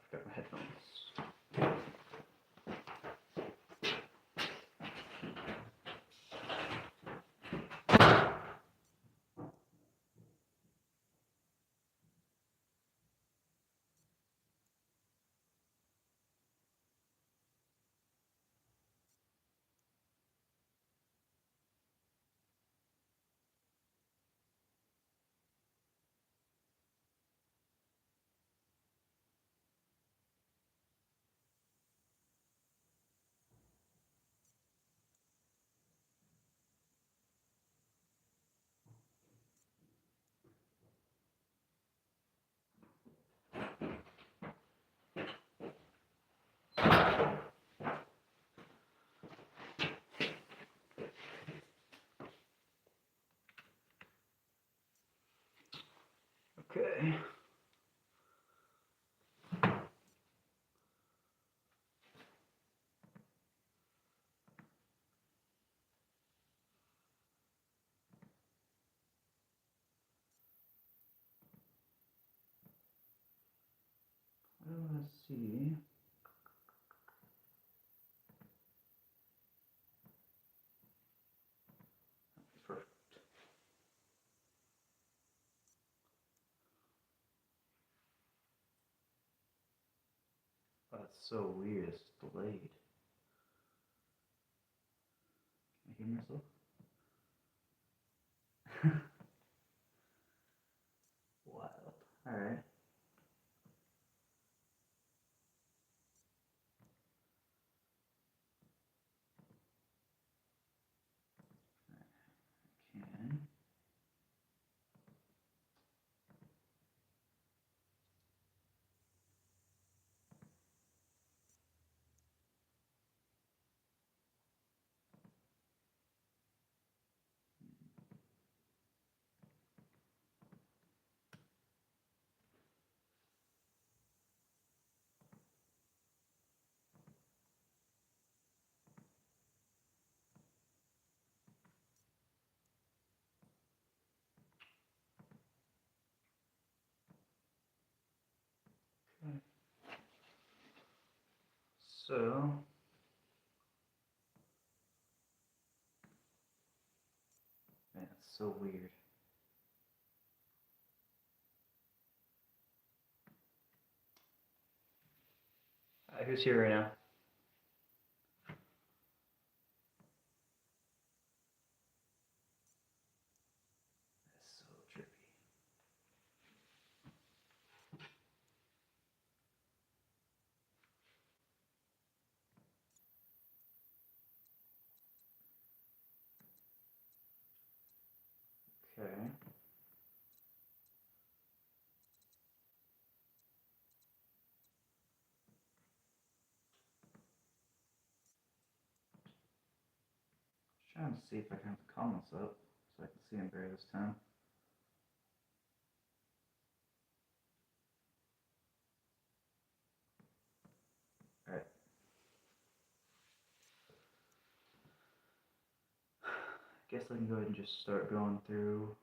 Got my headphones. Okay. Let's see. Perfect. Oh, that's so weird. It's delayed. Can I hear myself? Wild. Alright. Can. Okay. So. Man, it's so weird. Who's here right now? That's so trippy. Okay. Trying to see if I can have the comments up so I can see them better this time. Alright. I guess I can go ahead and just start going through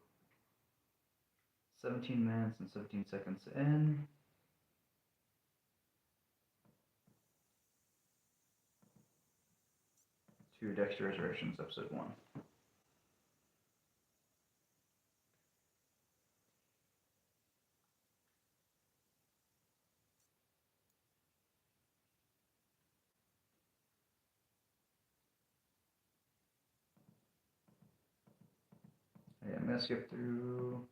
17 minutes and 17 seconds in. To Dexter Resurrections, episode 1. Yeah, I'm gonna skip through.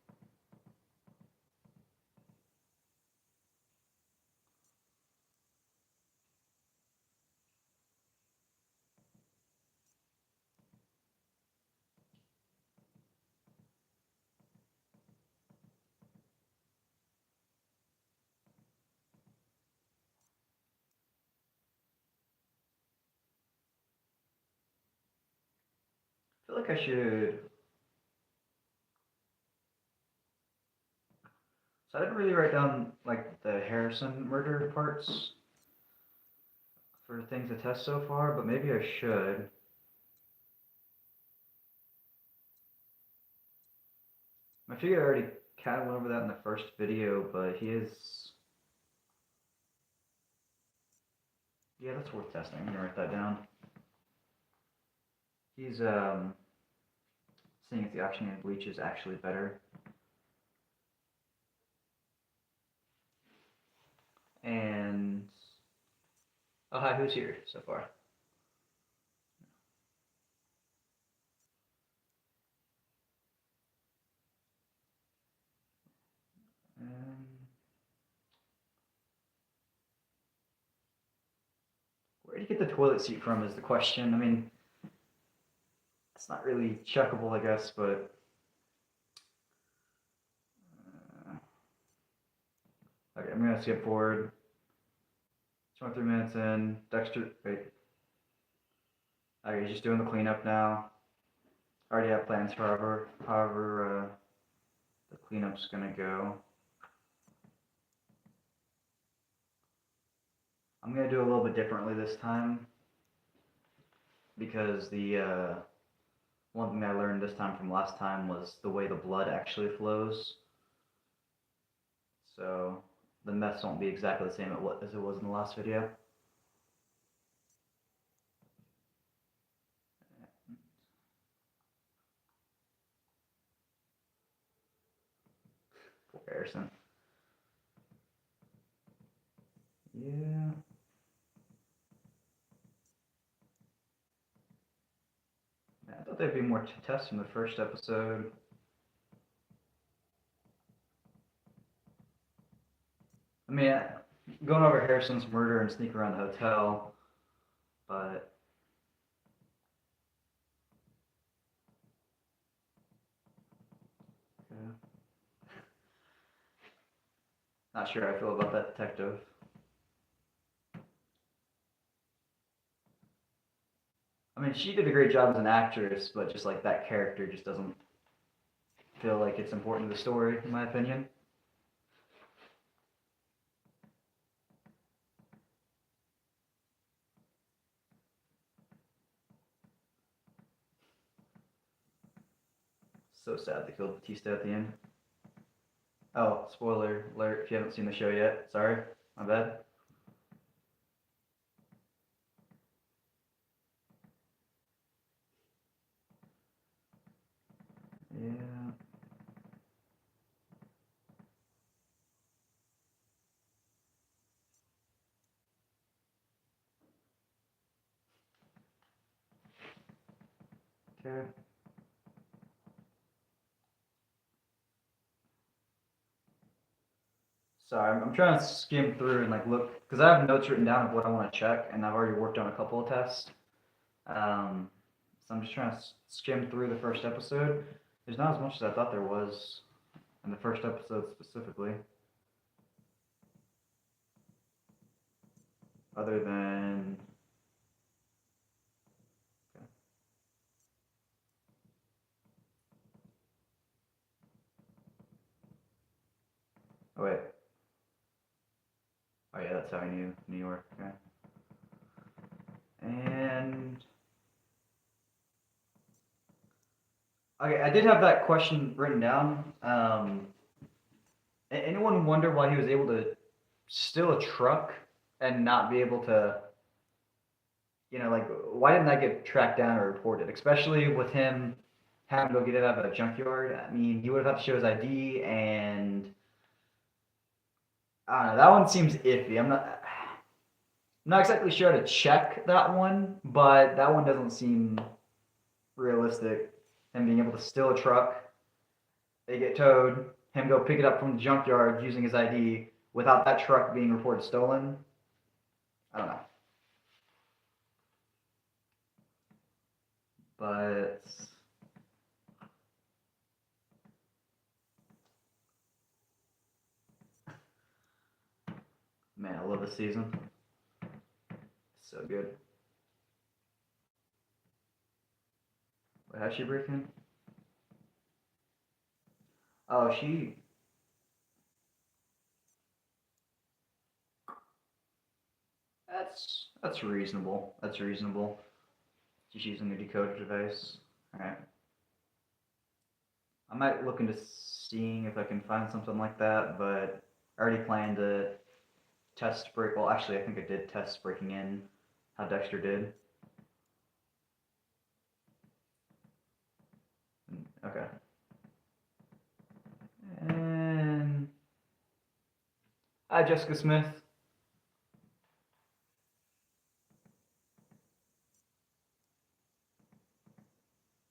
I feel like I should. So I didn't really write down like the Harrison murder parts for things to test so far, but maybe I should. I figured I already kind of went over that in the first video, but he is Yeah, that's worth testing. I'm gonna write that down. He's seeing if the oxygenated bleach is actually better. And oh hi, who's here so far? Um, where do you get the toilet seat from is the question. I mean, it's not really checkable, I guess, but okay, I'm gonna skip forward. 23 minutes in. Dexter, wait. Okay, he's just doing the cleanup now. Already have plans for however the cleanup's gonna go. I'm gonna do a little bit differently this time because the one thing I learned this time from last time was the way the blood actually flows. So the mess won't be exactly the same as it was in the last video. Poor Harrison. Yeah. I thought there'd be more tests in the first episode. I mean, going over Harrison's murder and sneak around the hotel, but not sure how I feel about that detective. I mean, she did a great job as an actress, but just like that character just doesn't feel like it's important to the story, in my opinion. So sad they killed Batista at the end. Oh, spoiler alert if you haven't seen the show yet. Sorry, my bad. Yeah. Okay. Sorry, I'm trying to skim through and like look because I have notes written down of what I want to check, and I've already worked on a couple of tests. Um, so I'm just trying to skim through the first episode. There's not as much as I thought there was in the first episode specifically, other than. Oh wait. Oh yeah, that's how I knew New York. Okay. And okay, I did have that question written down. Anyone wonder why he was able to steal a truck and not be able to, like why didn't that get tracked down or reported? Especially with him having to go get it out of a junkyard. I mean, he would have to show his ID, and I don't know. That one seems iffy. I'm not exactly sure how to check that one, but that one doesn't seem realistic. Him being able to steal a truck, they get towed, him go pick it up from the junkyard using his ID without that truck being reported stolen. I don't know. But man, I love this season. So good. Wait, how'd she break in? Oh, that's reasonable. That's reasonable. She's using a decoder device. Alright. I might look into seeing if I can find something like that, but I already planned it. test break. Well, actually, I think I did test breaking in how Dexter did. Okay. And hi, Jessica Smith.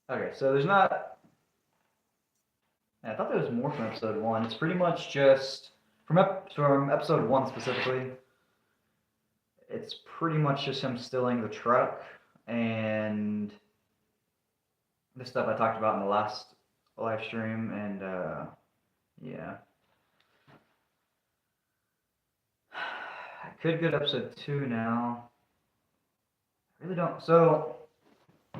Okay, so there's not. I thought there was more from episode one. It's pretty much just from episode one specifically. It's pretty much just him stealing the truck and the stuff I talked about in the last live stream, and yeah. I could get episode 2 now. I really don't. So I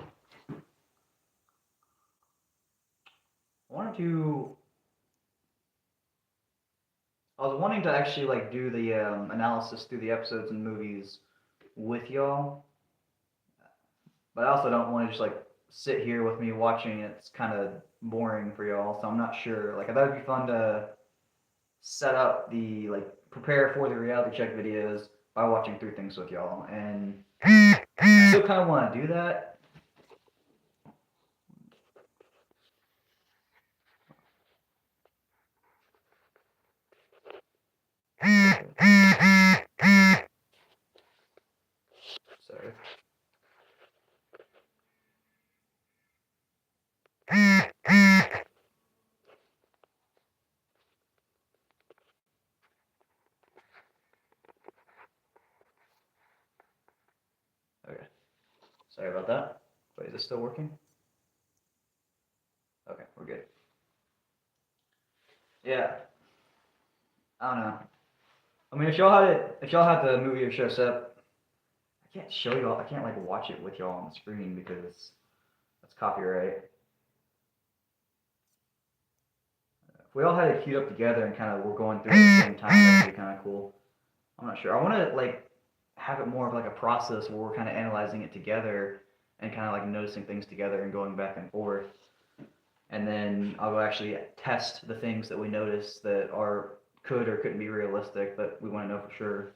wanted to. I was wanting to actually like do the analysis through the episodes and movies with y'all, but I also don't want to just like sit here with me watching it. It's kind of boring for y'all, so I'm not sure. Like I thought it'd be fun to set up the like prepare for the reality check videos by watching through things with y'all, and I still kind of want to do that. Sorry. Okay. Sorry about that. Wait, is this still working? Okay, we're good. Yeah. I don't know. I mean, if y'all had the movie or show set up, I can't show y'all. I can't like watch it with y'all on the screen because that's copyright. If we all had it queued up together and kind of we're going through it at the same time, that'd be kind of cool. I'm not sure. I want to like have it more of like a process where we're kind of analyzing it together and kind of like noticing things together and going back and forth. And then I'll actually test the things that we notice that are could or couldn't be realistic that we want to know for sure.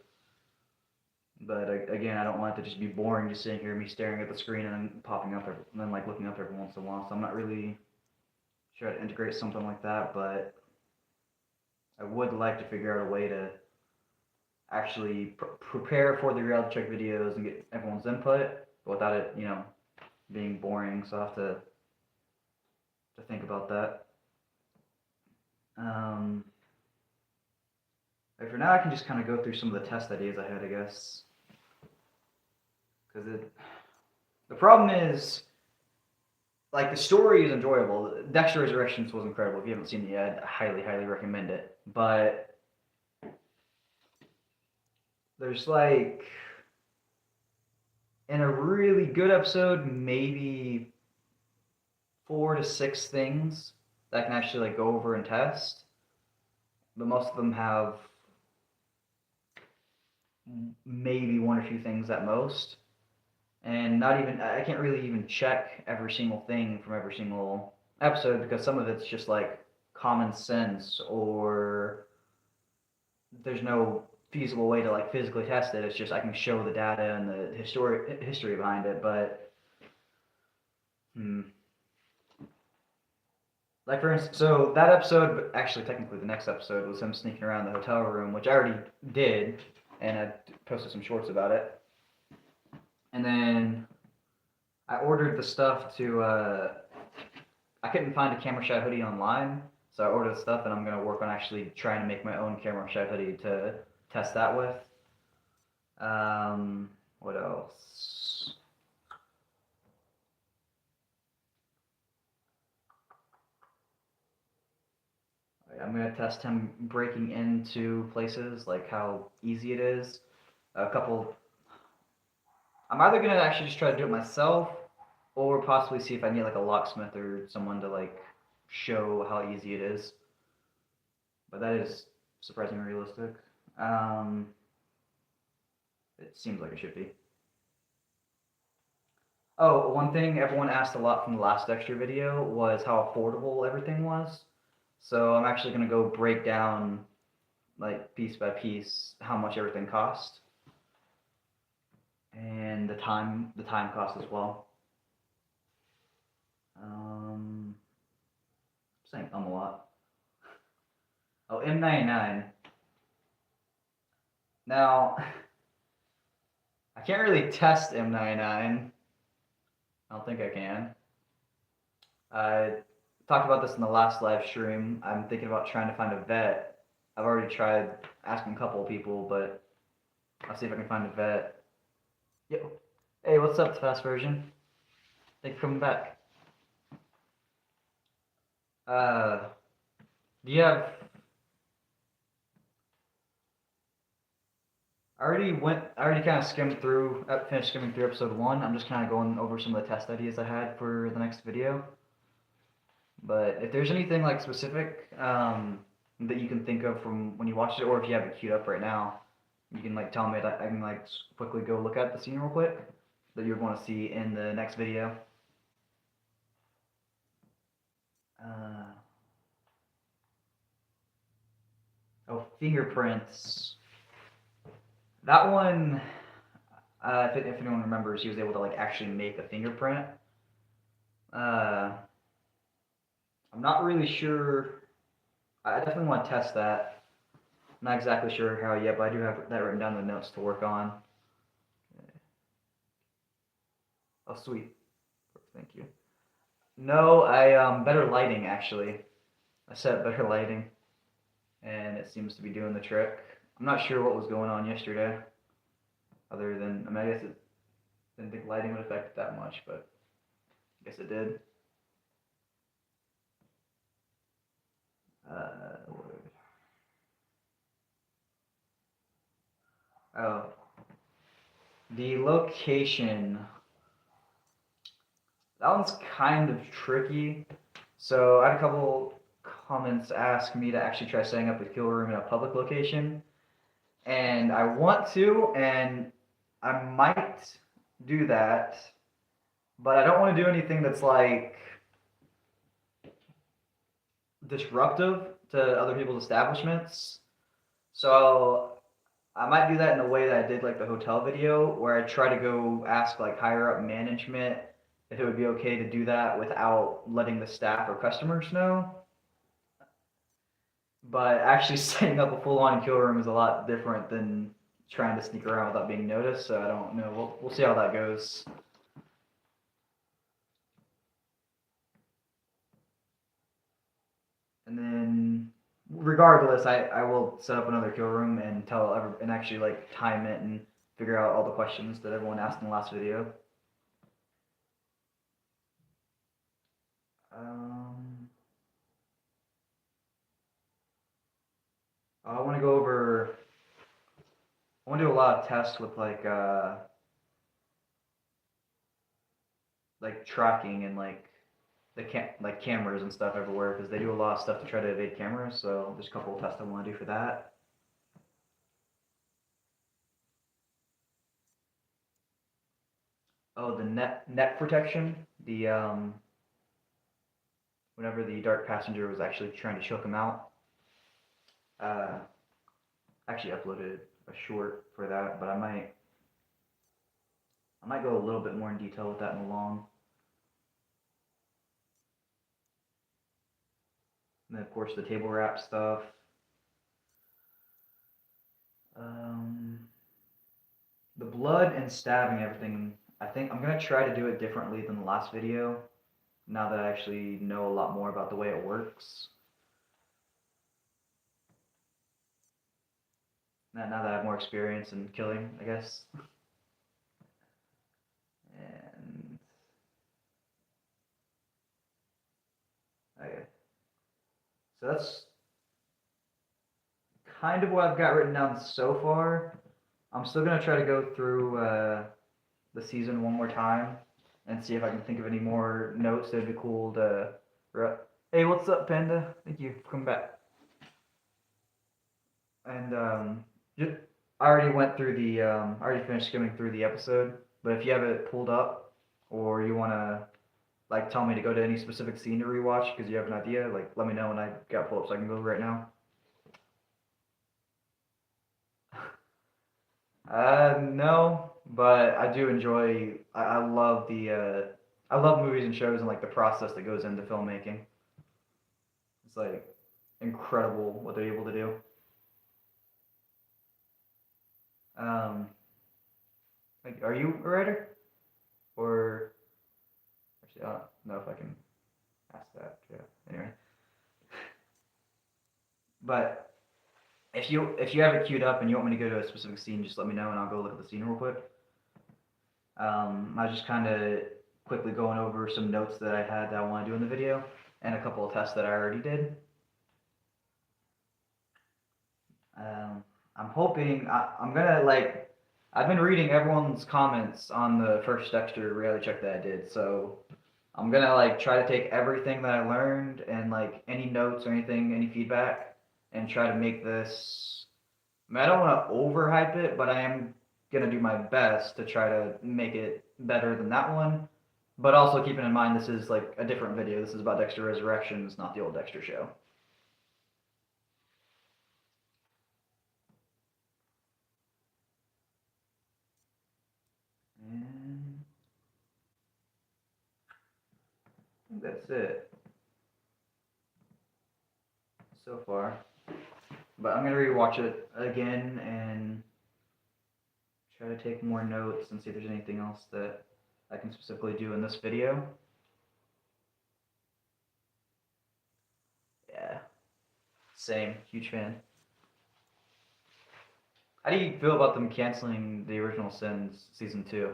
But again, I don't want it to just be boring, just sitting here, me staring at the screen and then popping up, and then like looking up every once in a while. So I'm not really sure how to integrate something like that, but I would like to figure out a way to actually prepare for the reality check videos and get everyone's input without it, being boring. So I have to think about that. But for now, I can just kind of go through some of the test ideas I had, I guess. Because the problem is, like, the story is enjoyable. Dexter Resurrections was incredible. If you haven't seen it yet, I highly, highly recommend it. But there's like, in a really good episode, maybe 4 to 6 things that I can actually like go over and test. But most of them have maybe 1 or 2 things at most. And not even, I can't really even check every single thing from every single episode because some of it's just like common sense or there's no feasible way to like physically test it. It's just I can show the data and the history behind it, but like for instance, so that episode, but actually technically the next episode was him sneaking around the hotel room, which I already did, and I posted some shorts about it. And then I ordered the stuff to. I couldn't find a camera shy hoodie online, so I ordered the stuff, and I'm gonna work on actually trying to make my own camera shy hoodie to test that with. What else? I'm gonna test him breaking into places, like how easy it is. A couple. I'm either gonna actually just try to do it myself, or possibly see if I can get like a locksmith or someone to like show how easy it is. But that is surprisingly realistic. It seems like it should be. Oh, one thing everyone asked a lot from the last Dexter video was how affordable everything was. So I'm actually gonna go break down like piece by piece how much everything cost and the time cost as well. I'm saying a lot. Oh, M99. Now, I can't really test M99. I don't think I can. I talked about this in the last live stream. I'm thinking about trying to find a vet. I've already tried asking a couple of people, but I'll see if I can find a vet. Yo. Hey, what's up, Fast Version? Thanks for coming back. Uh, do you have? I already kind of finished skimming through episode one. I'm just kind of going over some of the test ideas I had for the next video. But if there's anything like specific that you can think of from when you watched it, or if you have it queued up right now, you can like tell me that I can like quickly go look at the scene real quick that you're going to see in the next video. Oh, fingerprints. That one, if anyone remembers, he was able to like actually make a fingerprint. I'm not really sure. I definitely want to test that. I'm not exactly sure how yet, but I do have that written down in the notes to work on. Oh, sweet. Thank you. No, I better lighting actually. I set better lighting, and it seems to be doing the trick. I'm not sure what was going on yesterday, other than I guess it didn't think lighting would affect it that much, but I guess it did. Oh, the location. That one's kind of tricky. So I had a couple comments ask me to actually try setting up a kill room in a public location, and I want to, and I might do that, but I don't want to do anything that's like disruptive to other people's establishments. So I might do that in a way that I did like the hotel video, where I try to go ask like higher up management if it would be okay to do that without letting the staff or customers know. But actually setting up a full-on kill room is a lot different than trying to sneak around without being noticed. So I don't know. We'll see how that goes. And then, regardless, I will set up another kill room and and actually like time it and figure out all the questions that everyone asked in the last video. Um, I want to go over. I want to do a lot of tests with like tracking and like like cameras and stuff everywhere because they do a lot of stuff to try to evade cameras. So there's a couple of tests I want to do for that. Oh, the net protection. The whenever the dark passenger was actually trying to choke him out. Uh, actually uploaded a short for that, but I might go a little bit more in detail with that in the long. And then of course the table wrap stuff. Um, the blood and stabbing everything. I think I'm gonna try to do it differently than the last video. Now that I actually know a lot more about the way it works. Now that I have more experience in killing, I guess. And okay. So that's kind of what I've got written down so far. I'm still gonna try to go through the season one more time and see if I can think of any more notes that'd be cool to. Hey, what's up, Panda? Thank you for coming back. And I already went through I already finished skimming through the episode. But if you have it pulled up, or you wanna like tell me to go to any specific scene to rewatch because you have an idea, like let me know and I got pulled up so I can go right now. No, but I do enjoy. I love I love movies and shows and like the process that goes into filmmaking. It's like incredible what they're able to do. Um, like, are you a writer? Or actually, I don't know if I can ask that. Yeah. Anyway, but if you have it queued up and you want me to go to a specific scene, just let me know and I'll go look at the scene real quick. I was just kind of quickly going over some notes that I had that I want to do in the video and a couple of tests that I already did. Um, I'm hoping I'm gonna like. I've been reading everyone's comments on the first Dexter reality check that I did, so I'm gonna like try to take everything that I learned and like any notes or anything, any feedback, and try to make this. I mean, I don't want to overhype it, but I am gonna do my best to try to make it better than that one. But also keeping in mind this is like a different video. This is about Dexter Resurrections, not the old Dexter show. And I think that's it so far. But I'm gonna rewatch it again and try to take more notes and see if there's anything else that I can specifically do in this video. Yeah, same, huge fan. How do you feel about them canceling the original Sins season 2?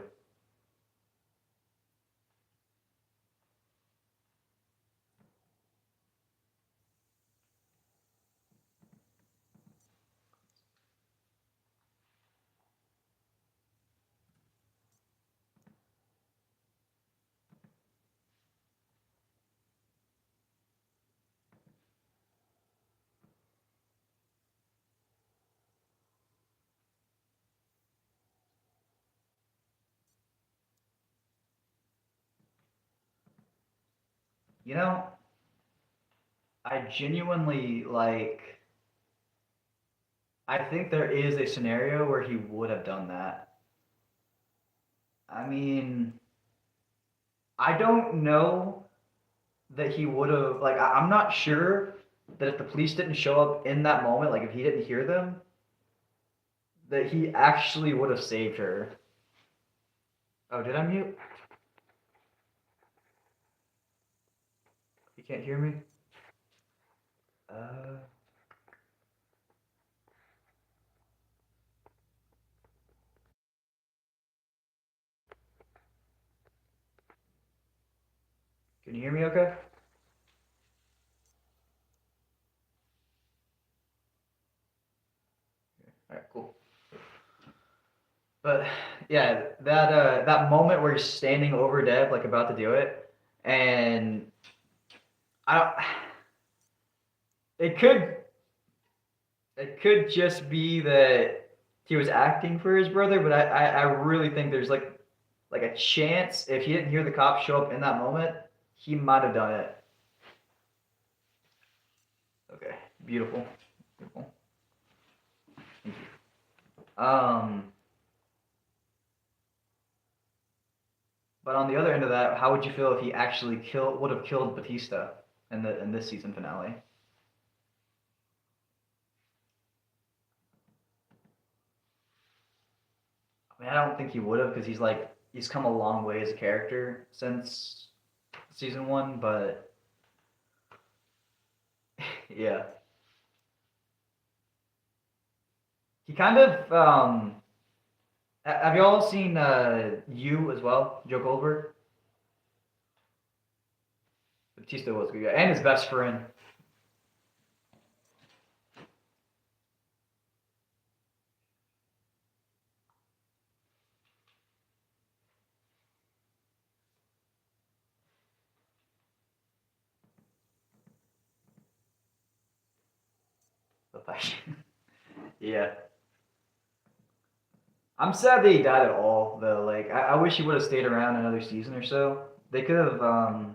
You know, I genuinely like. I think there is a scenario where he would have done that. I mean, I don't know that he would have. Like, I'm not sure that if the police didn't show up in that moment, like if he didn't hear them, that he actually would have saved her. Oh, did I mute? You can't hear me? Uh, can you hear me okay? All right, cool. But yeah, that moment where he's standing over Deb, like about to do it, and I don't. It could just be that he was acting for his brother, but I really think there's like a chance if he didn't hear the cops show up in that moment, he might have done it. Okay, beautiful, beautiful. Thank you. But on the other end of that, how would you feel if he actually would have killed Batista in this season finale? I mean, I don't think he would have because he's come a long way as a character since season 1, but yeah, he kind of have you all seen You as well, Joe Goldberg? Batista was good, yeah, and his best friend. Yeah, I'm sad that he died at all though. Like I wish he would have stayed around another season or so. They could have I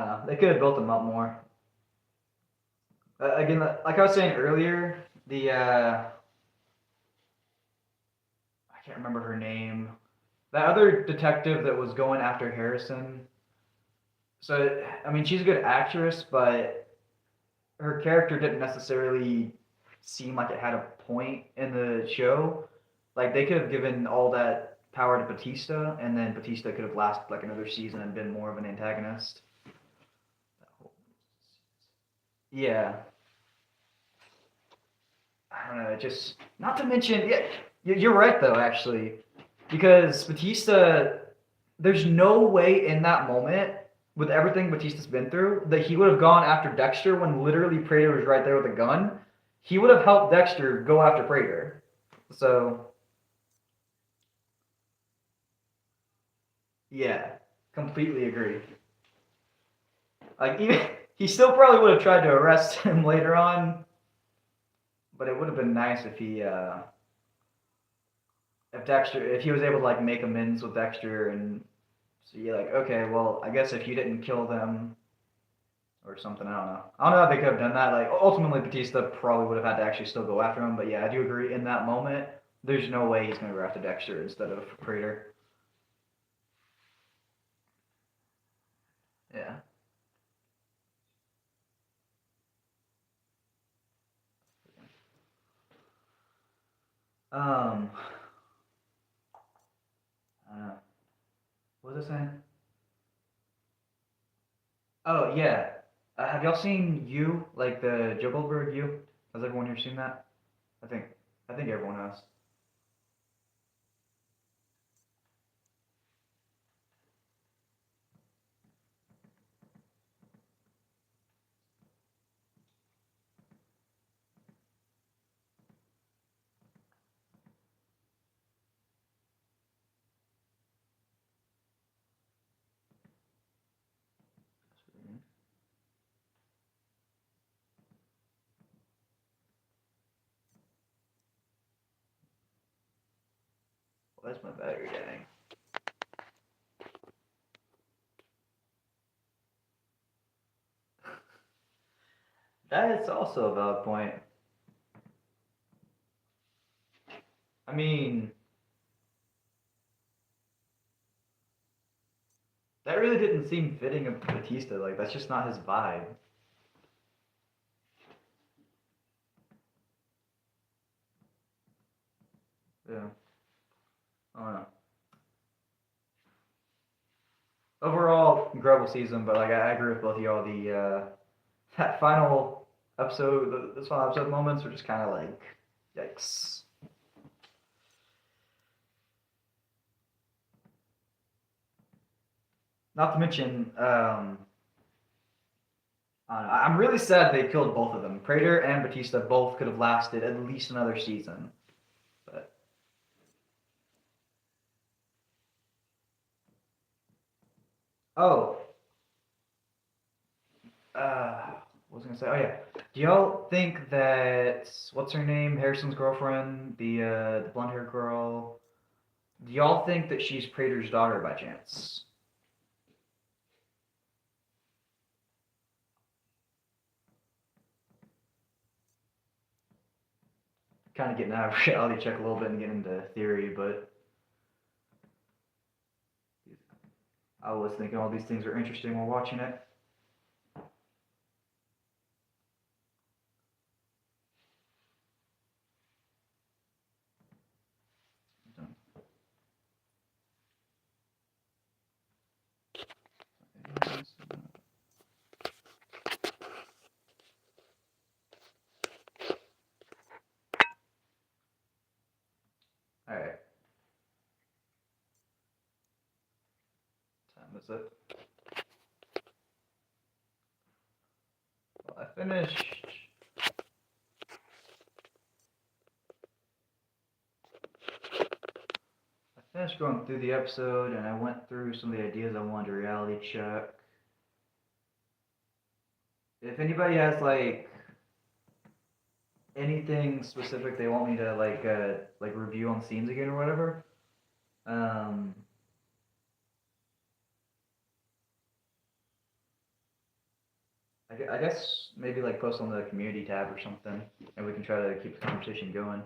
don't know. They could have built him up more. Again, like I was saying earlier, the can't remember her name. That other detective that was going after Harrison. So I mean, she's a good actress, but her character didn't necessarily seem like it had a point in the show. Like they could have given all that power to Batista, and then Batista could have lasted like another season and been more of an antagonist. Yeah, I don't know. Just not to mention, yeah, you're right though, actually, because Batista, there's no way in that moment with everything Batista's been through that he would have gone after Dexter when literally Prater was right there with a gun. He would have helped Dexter go after Prater. So yeah, completely agree. Like even he still probably would have tried to arrest him later on, but it would have been nice if he was able to like make amends with Dexter and so you're like, okay, well, I guess if you didn't kill them or something, I don't know. I don't know how they could have done that. Like ultimately Batista probably would have had to actually still go after him, but yeah, I do agree in that moment, there's no way he's gonna go after Dexter instead of Prater. Yeah. Um what was I saying? Oh yeah. Have y'all seen You, like the Joe Goldberg You? Has everyone here seen that? I think I think everyone has. Well, that's my battery dying. That is also a valid point. I mean, that really didn't seem fitting of Batista. Like that's just not his vibe. Yeah. I don't know. Overall, incredible season, but like I agree with both of y'all. The that final episode, this final episode moments were just kind of like, yikes. Not to mention, I'm really sad they killed both of them. Prater and Batista both could have lasted at least another season. But oh, what was I gonna say? Oh yeah. Do y'all think that what's her name, Harrison's girlfriend, the blonde haired girl? Do y'all think that she's Prater's daughter by chance? Kind of getting out of reality check a little bit and getting into theory, but I was thinking all these things are interesting while watching it. All right, time is it? Well, I finished going through the episode, and I went through some of the ideas I wanted to reality check. If anybody has like anything specific they want me to like review on scenes again or whatever, um, I guess maybe like post on the community tab or something, and we can try to keep the conversation going.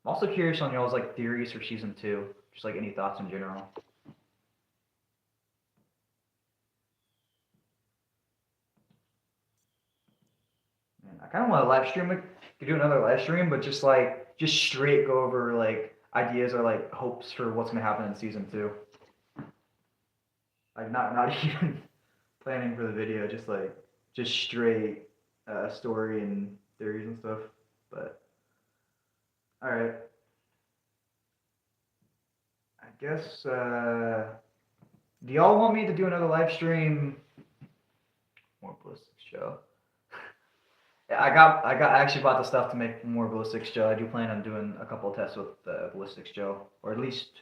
I'm also curious on y'all's like theories for season 2. Just like any thoughts in general. Man, I kind of want to live stream it. Could do another live stream, but just straight go over like ideas or like hopes for what's gonna happen in season 2. Like not even planning for the video, just straight story and theories and stuff. But all right, I guess. Do y'all want me to do another live stream? More ballistics show. Yeah, I actually bought the stuff to make more ballistics gel. I do plan on doing a couple of tests with ballistics gel, or at least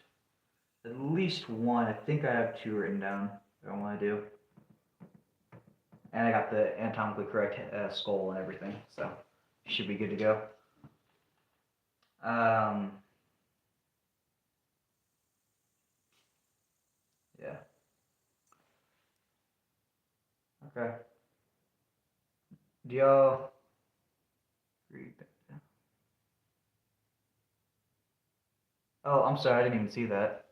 one. I think I have 2 written down that I want to do, and I got the anatomically correct skull and everything, so should be good to go. Um, yeah. Okay. Do y'all read that? Oh, I'm sorry, I didn't even see that.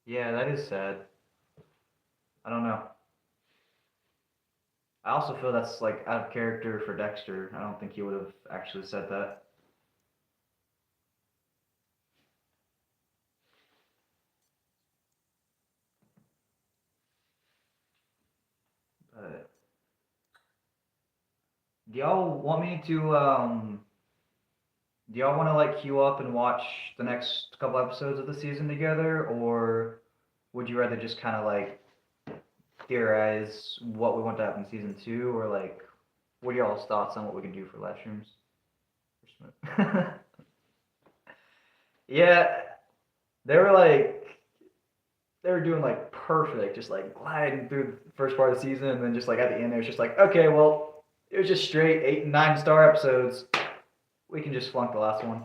Yeah, that is sad. I don't know. I also feel that's like out of character for Dexter. I don't think he would have actually said that. But do y'all want me to do y'all want to like queue up and watch the next couple episodes of the season together, or would you rather just kind of like theorize what we want to happen in season 2, or like what are y'all's thoughts on what we can do for live streams? Yeah, they were like they were doing like perfect, just like gliding through the first part of the season, and then just like at the end, it was just like, okay, well, it was just straight 8 and 9 star episodes. We can just flunk the last one.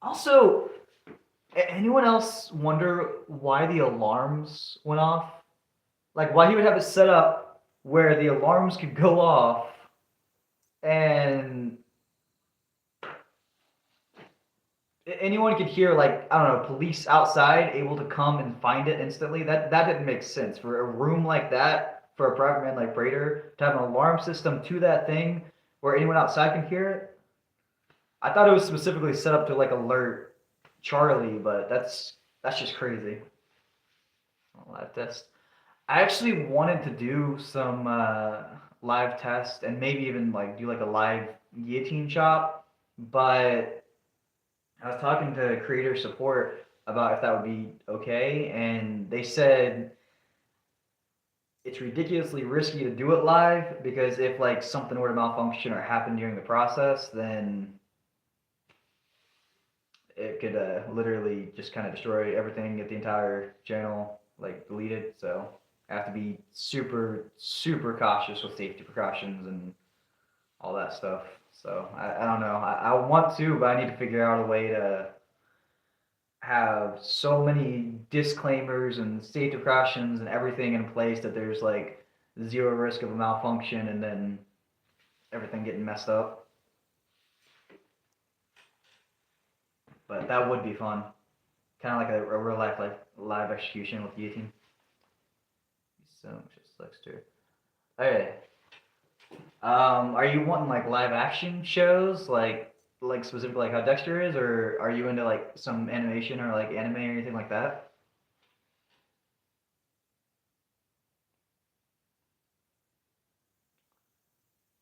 Also, anyone else wonder why the alarms went off? Like why he would have it set up where the alarms could go off and anyone could hear like I don't know police outside able to come and find it instantly. That didn't make sense for a room like that for a private man like Prater to have an alarm system to that thing where anyone outside can hear it. I thought it was specifically set up to like alert Charlie, but that's just crazy. Live test. I actually wanted to do some live test and maybe even like do like a live guillotine chop, but I was talking to creator support about if that would be okay, and they said it's ridiculously risky to do it live because if like something were to malfunction or happen during the process, then it could literally just kind of destroy everything, get the entire channel like deleted. So I have to be super cautious with safety precautions and all that stuff. So I don't know. I want to, but I need to figure out a way to have so many disclaimers and safety precautions and everything in place that there's like zero risk of a malfunction and then everything getting messed up. But that would be fun. Kind of like a real life like live execution with guillotine. So just Dexter. Okay. Are you wanting like live action shows like specifically like how Dexter is, or are you into like some animation or like anime or anything like that?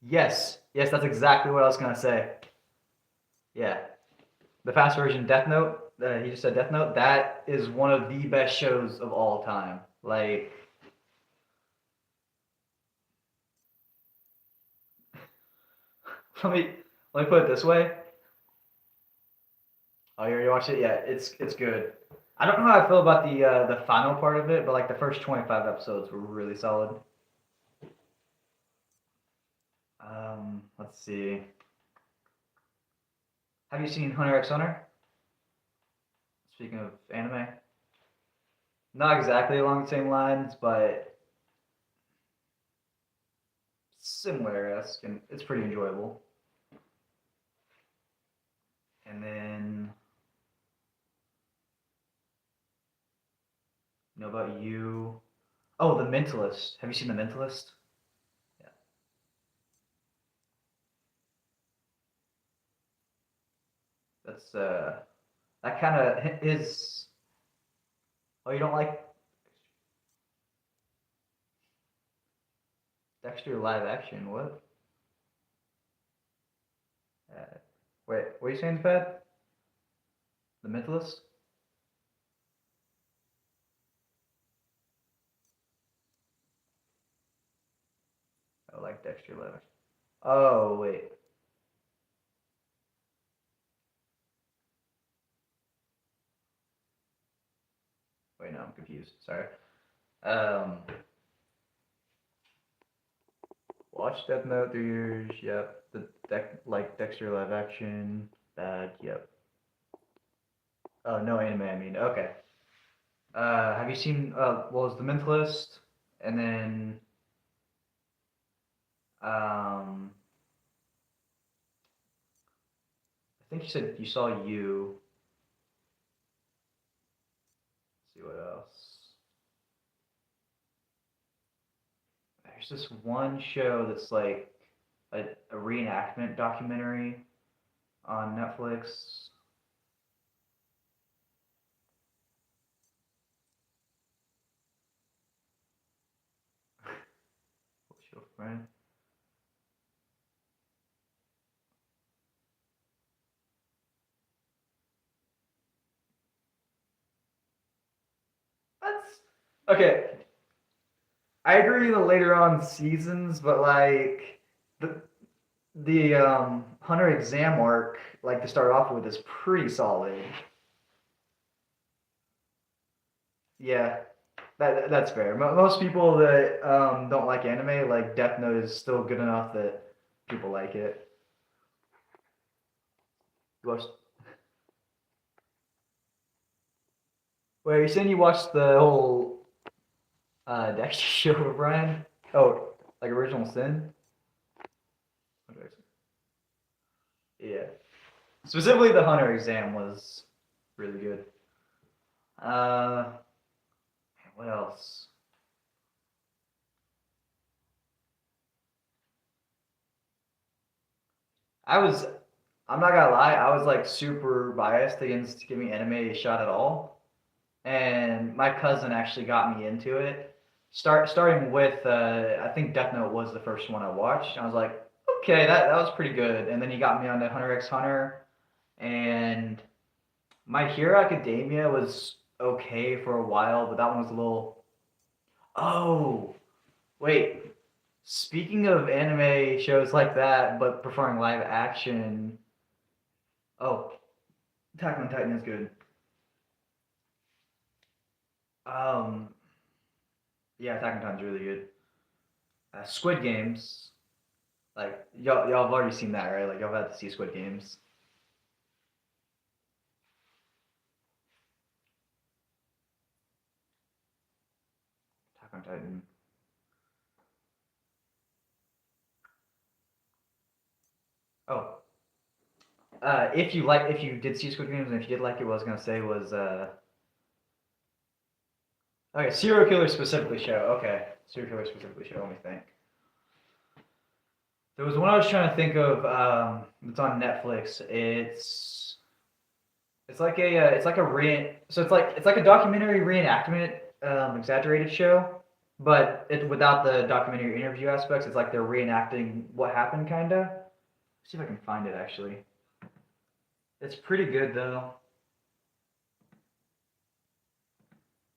Yes, that's exactly what I was gonna say. Yeah, the fast version Death Note. He just said Death Note. That is one of the best shows of all time. Like, let me let me put it this way. Oh, you already watched it? Yeah, it's good. I don't know how I feel about the final part of it, but like the first 25 episodes were really solid. Let's see. Have you seen Hunter x Hunter? Speaking of anime. Not exactly along the same lines, but similar-esque, and it's pretty enjoyable. And then, you know about you? Oh, The Mentalist. Have you seen The Mentalist? Yeah, that's that kind of is. Oh, you don't like Dexter live action? What? Uh, wait, what are you saying, Pat? The Mentalist? I like Dexter live action. Oh, wait. Wait, no, I'm confused. Sorry. Um, watch Death Note 3 years. Yep. Like Dexter live action. Bad. Yep. Oh, no anime. I mean, okay. Have you seen? What was The Mentalist? And then, um, I think you said you saw you. Let's see what else. There's this one show that's like a reenactment documentary on Netflix. What's your friend? That's okay. I agree the later on seasons, but like the Hunter exam arc, like to start off with, is pretty solid. Yeah, that's fair. Most people that don't like anime, like Death Note, is still good enough that people like it. You watched? Wait, are you saying you watched the whole Dexter show with Brian? Oh, like Original Sin? Okay. Yeah. Specifically, the Hunter exam was really good. Uh, what else? I was, I'm not gonna lie, I was like super biased against giving anime a shot at all, and my cousin actually got me into it. Starting with, I think Death Note was the first one I watched. And I was like, okay, that was pretty good. And then he got me onto Hunter x Hunter, and My Hero Academia was okay for a while, but that one was a little. Oh, wait. Speaking of anime shows like that, but preferring live action. Oh, Attack on Titan is good. Um, yeah, Attack on Titan's really good. Squid Games, like y'all have already seen that, right? Like y'all have had to see Squid Games. Attack on Titan. Oh, if you did see Squid Games and if you did like it, what I was gonna say was okay, serial killer specifically show. Okay, serial killer specifically show. Let me think. There was one I was trying to think of. It's on Netflix. It's like a so it's like a documentary reenactment, exaggerated show, but it without the documentary interview aspects. It's like they're reenacting what happened, kinda. See if I can find it actually. It's pretty good though.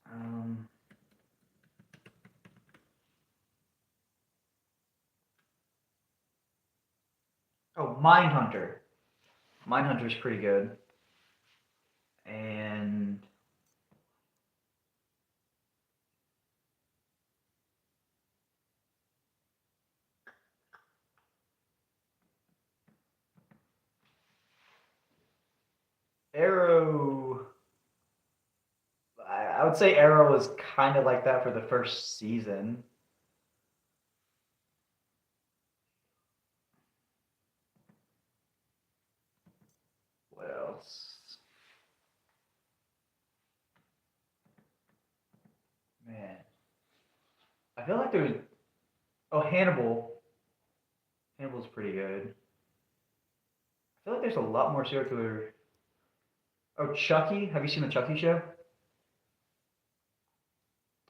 Um, oh, Mindhunter. Mindhunter's pretty good. And Arrow. I would say Arrow was kind of like that for the first season. What else? Man, I feel like there's. Oh, Hannibal. Hannibal's pretty good. I feel like there's a lot more serial killer. Oh, Chucky. Have you seen the Chucky show?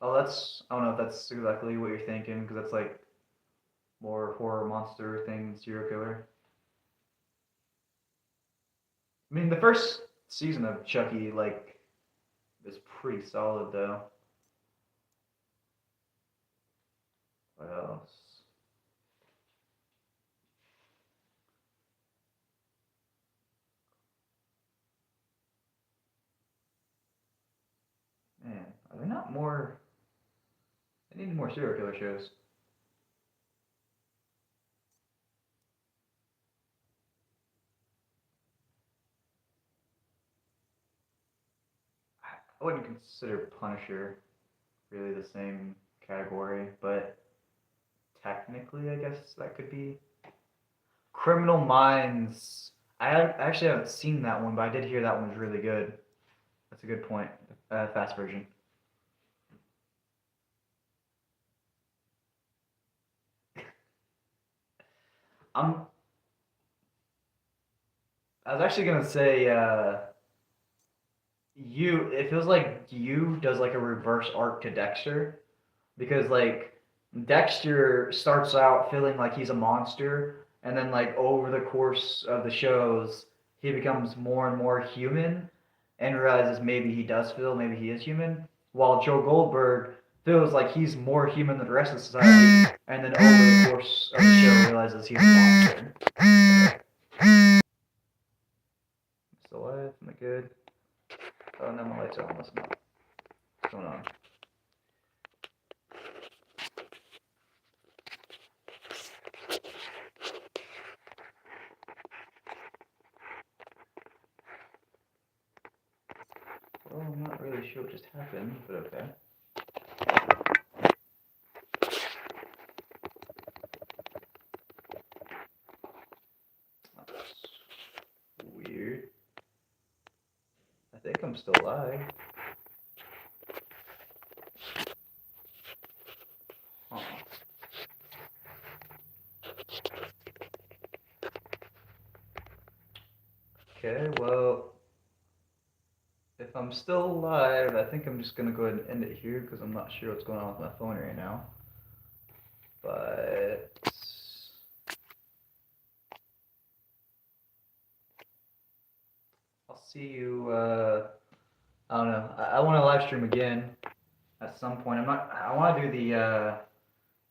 Oh, that's. I don't know if that's exactly what you're thinking because that's like more horror monster thing, serial killer. I mean, the first season of Chucky like is pretty solid though. What else? Man, are there not more? I need more serial killer shows. I wouldn't consider Punisher really the same category, but technically, I guess that could be. Criminal Minds. Actually haven't seen that one, but I did hear that one was really good. That's a good point. Fast version. I'm. I was actually gonna say you. It feels like you does like a reverse arc to Dexter because like Dexter starts out feeling like he's a monster, and then like over the course of the shows, he becomes more and more human, and realizes maybe he does feel maybe he is human, while Joe Goldberg feels like he's more human than the rest of society, and then over the course of the show realizes he's a monster. Still alive? Am I good? Oh no, my lights are on. Listen up. What's going on? Well, I'm not really sure what just happened, but okay. That's weird. I think I'm still alive. Huh. Okay, well, if I'm still alive, I think I'm just gonna go ahead and end it here because I'm not sure what's going on with my phone right now. But I'll see you. I don't know. I want to live stream again at some point. I'm not. I want to do the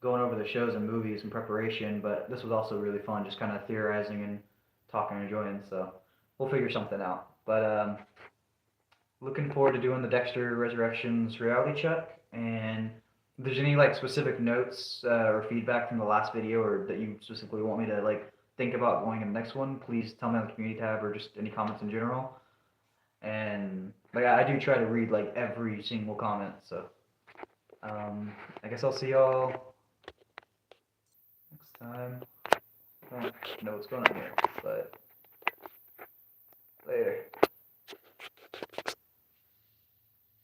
going over the shows and movies in preparation, but this was also really fun, just kind of theorizing and talking and enjoying. So we'll figure something out. But looking forward to doing the Dexter Resurrections reality check. And if there's any like specific notes or feedback from the last video, or that you specifically want me to like think about going in the next one, please tell me on the community tab or just any comments in general. And like I do try to read like every single comment. So I guess I'll see y'all next time. I don't know what's going on here, but later.